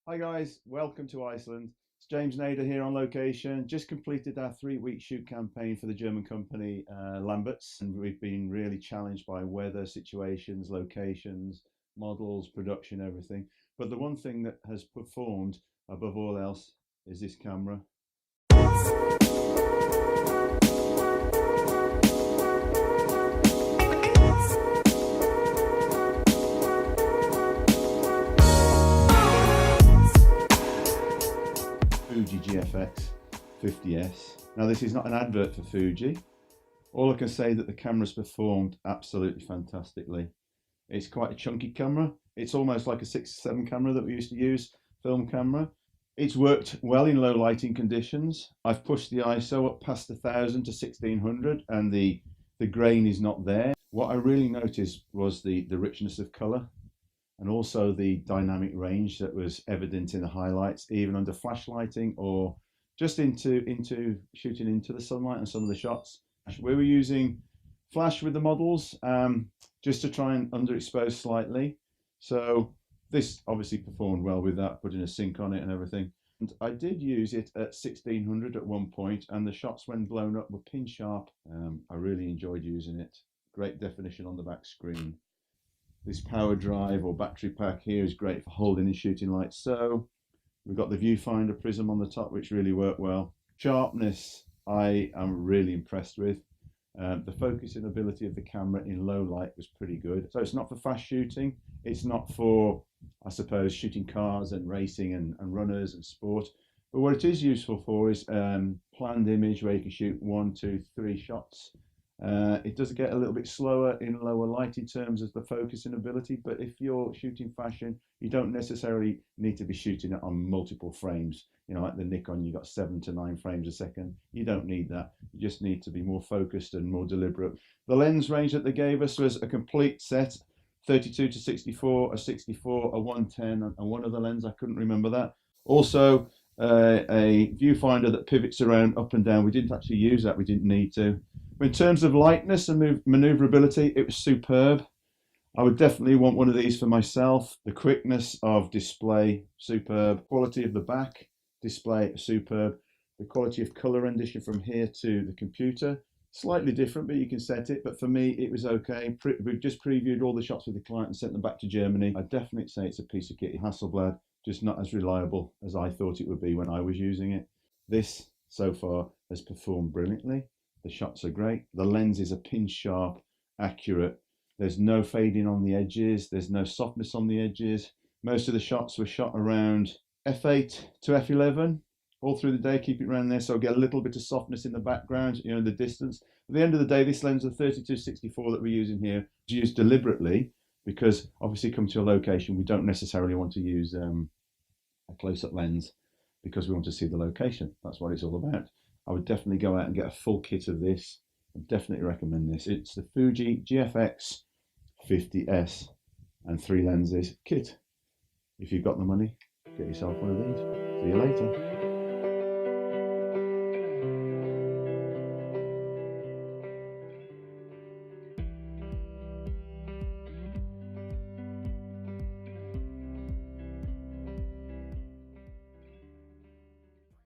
Hi guys, welcome to Iceland. It's James NADER here on location. Just completed our 3-week shoot campaign for the German company Lamberts, and we've been really challenged by weather situations, locations, models, production, everything. But the one thing that has performed above all else is this camera. Fuji GFX50S. Now this is not an advert for Fuji. All I can say that the camera's performed absolutely fantastically. It's quite a chunky camera. It's almost like a 6-7 camera that we used to use, film camera. It's worked well in low lighting conditions. I've pushed the ISO up past 1000 to 1600 and the grain is not there. What I really noticed was the richness of color, and also the dynamic range that was evident in the highlights, even under flash lighting or just into shooting into the sunlight on some of the shots. We were using flash with the models just to try and underexpose slightly. So this obviously performed well with that, putting a sync on it and everything. And I did use it at 1600 at one point, and the shots when blown up were pin sharp. I really enjoyed using it. Great definition on the back screen. This power drive or battery pack here is great for holding and shooting like so. We've got the viewfinder prism on the top, which really worked well. Sharpness, I am really impressed with. The focusing ability of the camera in low light was pretty good. So it's not for fast shooting. It's not for, I suppose, shooting cars and racing and runners and sport. But what it is useful for is planned image where you can shoot 1, 2, 3 shots. It does get a little bit slower in lower light in terms of the focusing ability, but if you're shooting fashion, you don't necessarily need to be shooting it on multiple frames. You know, like the Nikon, you got 7 to 9 frames a second. You don't need that. You just need to be more focused and more deliberate. The lens range that they gave us was a complete set, 32 to 64, a 64, a 110, and one other lens, I couldn't remember that. Also, a viewfinder that pivots around up and down. We didn't actually use that, we didn't need to. In terms of lightness and maneuverability, it was superb. I would definitely want one of these for myself. The quickness of display, superb. Quality of the back display, superb. The quality of color rendition from here to the computer, slightly different, but you can set it. But for me, it was okay. We've just previewed all the shots with the client and sent them back to Germany. I'd definitely say it's a piece of kit. Hasselblad, just not as reliable as I thought it would be when I was using it. This, so far, has performed brilliantly. The shots are great. The lenses are pin sharp, accurate. There's no fading on the edges. There's no softness on the edges. Most of the shots were shot around f8 to f11 all through the day. Keep it around there, so I'll get a little bit of softness in the background, you know, in the distance. At the end of the day, this lens, the 32-64 that we're using here, is used deliberately because obviously come to a location, we don't necessarily want to use a close-up lens because we want to see the location. That's what it's all about. I would definitely go out and get a full kit of this. I definitely recommend this. It's the Fuji GFX50S and 3 lenses kit. If you've got the money, get yourself one of these. See you later.